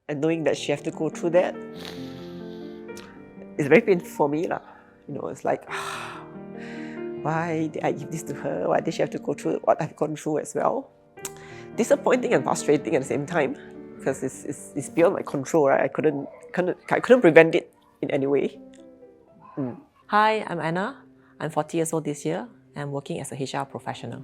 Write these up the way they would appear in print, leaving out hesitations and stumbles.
and knowing that she have to go through that, it's very painful for me lah. It's like, why did I give this to her? Why did she have to go through what I've gone through as well? Disappointing and frustrating at the same time, because it's beyond my control, right? I couldn't prevent it in any way. Hi, I'm Anna. I'm 40 years old this year. I'm working as a HR professional.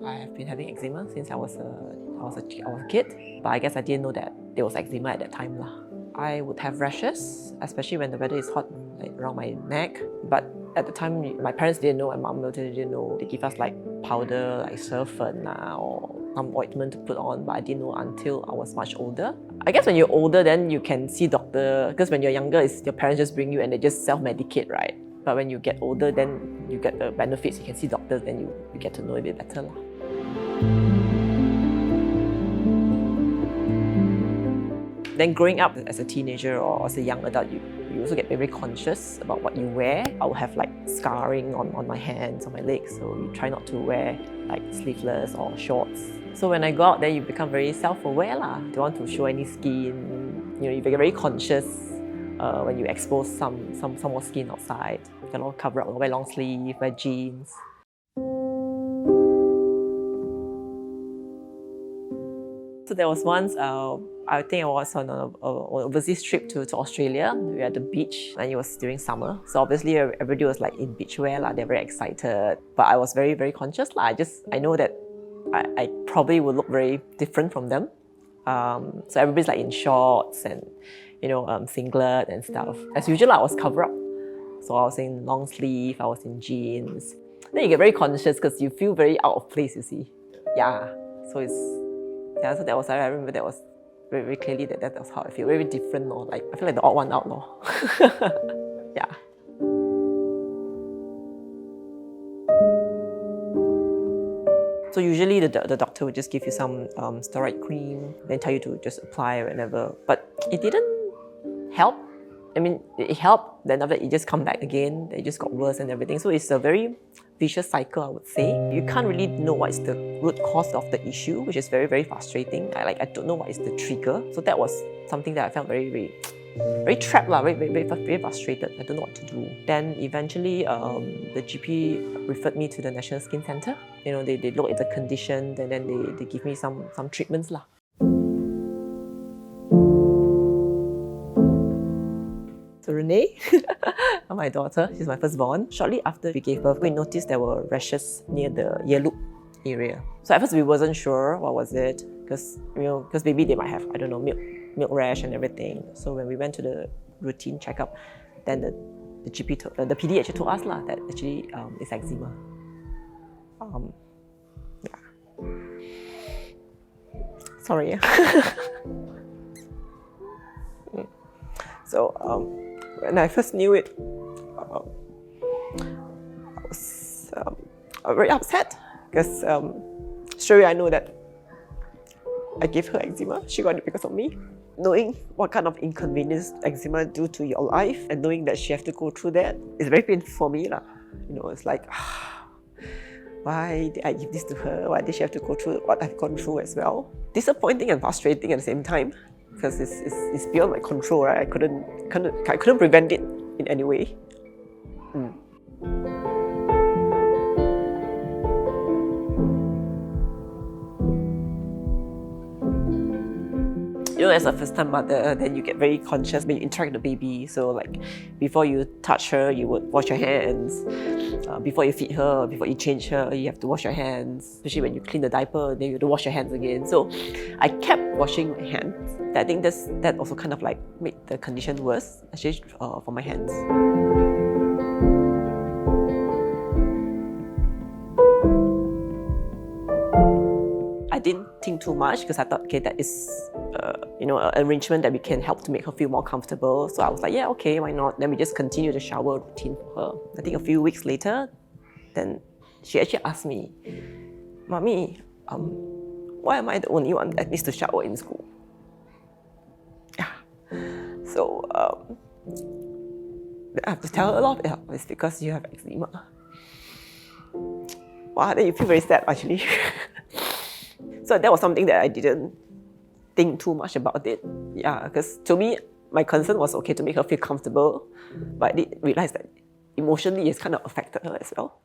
I have been having eczema since I was a kid, but I guess I didn't know that there was eczema at that time lah. I would have rashes, especially when the weather is hot, like around my neck. But at the time, my parents didn't know, my mom didn't know. They give us like powder, like surfen or some ointment to put on, but I didn't know until I was much older. I guess when you're older, then you can see doctor, because when you're younger, your parents just bring you and they just self-medicate, right? But when you get older, then you get the benefits, you can see doctors, then you get to know a bit better lah. Then growing up as a teenager or as a young adult, you also get very conscious about what you wear. I will have like scarring on my hands, on my legs, so you try not to wear like sleeveless or shorts. So when I go out, then you become very self-aware lah. Don't want to show any skin. You get very conscious when you expose some more skin outside. You can all cover up, wear long sleeve, wear jeans. So there was once, I think I was on an overseas trip to Australia. We were at the beach and it was during summer. So obviously everybody was like in beach wear, they're very excited. But I was very, very conscious. I know that I probably would look very different from them. So everybody's like in shorts and singlet and stuff. As usual, I was covered up. So I was in long sleeve, I was in jeans. Then you get very conscious because you feel very out of place, you see. Yeah, so that was, I remember that was very, very clearly that was how I feel, very different, like I feel like the odd one out, yeah. So usually the doctor would just give you some steroid cream, then tell you to just apply or whatever, but it didn't help. I mean, it helped, then after that it just come back again, it just got worse and everything. So it's a very vicious cycle, I would say. You can't really know what is the root cause of the issue, which is very, very frustrating. I don't know what is the trigger. So that was something that I felt very, very, very trapped, very frustrated. I don't know what to do. Then eventually, the GP referred me to the National Skin Centre. They look at the condition, and then they give me some treatments lah. So Renee, my daughter, she's my firstborn. Shortly after we gave birth, we noticed there were rashes near the ear loop area. So at first we wasn't sure what was it, because baby they might have, I don't know, milk rash and everything. So when we went to the routine checkup, then the GP, the PD actually told us that actually it's eczema. Yeah. Sorry. So when I first knew it, I was very upset because straight away I know that I gave her eczema. She got it because of me. Knowing what kind of inconvenience eczema do to your life and knowing that she have to go through that, it's very painful for me lah. It's like, why did I give this to her? Why did she have to go through what I've gone through as well? Disappointing and frustrating at the same time, because it's beyond my control, right? I couldn't prevent it in any way. As a first-time mother, then you get very conscious when you interact with the baby. So like, before you touch her, you would wash your hands. Before you feed her, before you change her, you have to wash your hands. Especially when you clean the diaper, then you have to wash your hands again. So I kept washing my hands. I think that also kind of like made the condition worse, especially for my hands. I didn't think too much because I thought, okay, that is an arrangement that we can help to make her feel more comfortable. So I was like, yeah, okay, why not? Then we just continue the shower routine for her. I think a few weeks later, then she actually asked me, Mommy, why am I the only one that needs to shower in school? Yeah. So I have to tell her a lot. Yeah, it's because you have eczema. Wow, then you feel very sad actually. So that was something that I didn't think too much about it. Yeah, because to me, my concern was okay to make her feel comfortable, but I did realize that emotionally it's kind of affected her as well.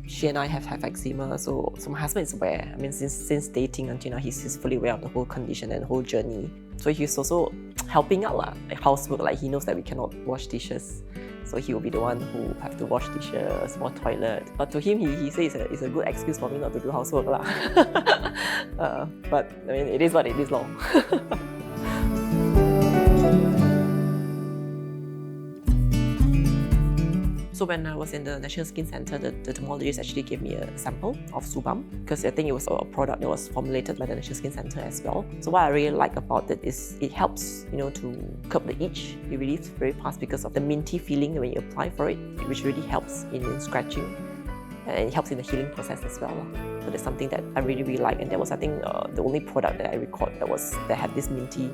She and I have eczema, so my husband is aware. I mean, since dating until now, he's fully aware of the whole condition and the whole journey. So he's also helping out like housework. Like he knows that we cannot wash dishes, so he will be the one who have to wash dishes, wash toilet. But to him, he says it's a good excuse for me not to do housework lah. But I mean, it is what it is, lor. So when I was in the National Skin Centre, the dermatologist actually gave me a sample of Subam because I think it was a product that was formulated by the National Skin Centre as well. So what I really like about it is it helps, to curb the itch. It relieves very fast because of the minty feeling when you apply for it, which really helps in scratching, and it helps in the healing process as well. So that's something that I really like, and that was, I think, the only product that I recall that had this minty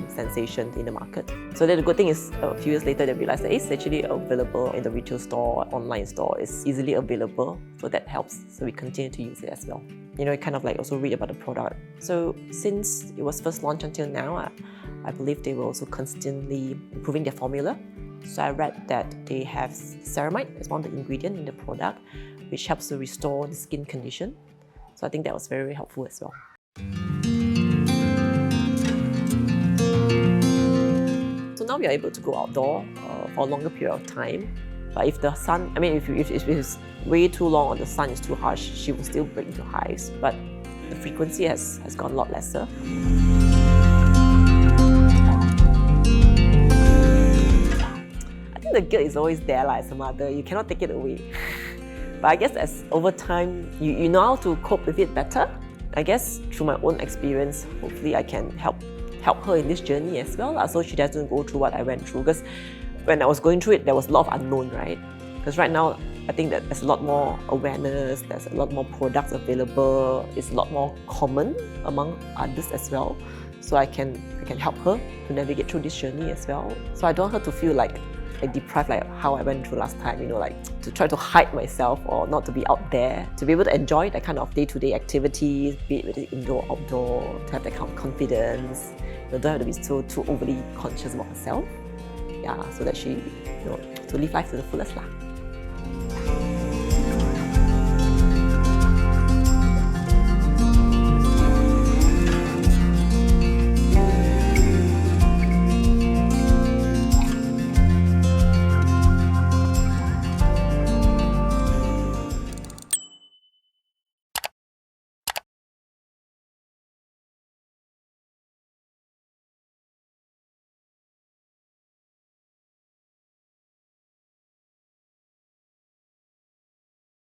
sensation in the market. So then the good thing is a few years later they realized that it's actually available in the retail store, online store. It's easily available, so that helps. So we continue to use it as well. You kind of like also read about the product. So since it was first launched until now, I believe they were also constantly improving their formula. So I read that they have ceramide as one of the ingredients in the product, which helps to restore the skin condition. So I think that was very, very helpful as well. So now we are able to go outdoor for a longer period of time. But if the sun, if it's way too long or the sun is too harsh, she will still break into hives. But the frequency has gone a lot lesser. I think the guilt is always there as a mother. You cannot take it away. But I guess as over time, you know how to cope with it better. I guess through my own experience, hopefully I can help her in this journey as well, so she doesn't go through what I went through. Because when I was going through it, there was a lot of unknown, right? Because right now, I think that there's a lot more awareness, there's a lot more products available, it's a lot more common among others as well. So I can help her to navigate through this journey as well. So I don't want her to feel like deprived, like how I went through last time, like to try to hide myself or not to be out there, to be able to enjoy that kind of day-to-day activities, be it indoor, outdoor, to have that kind of confidence. Don't have to be too overly conscious about herself. Yeah, so that she, to live life to the fullest lah.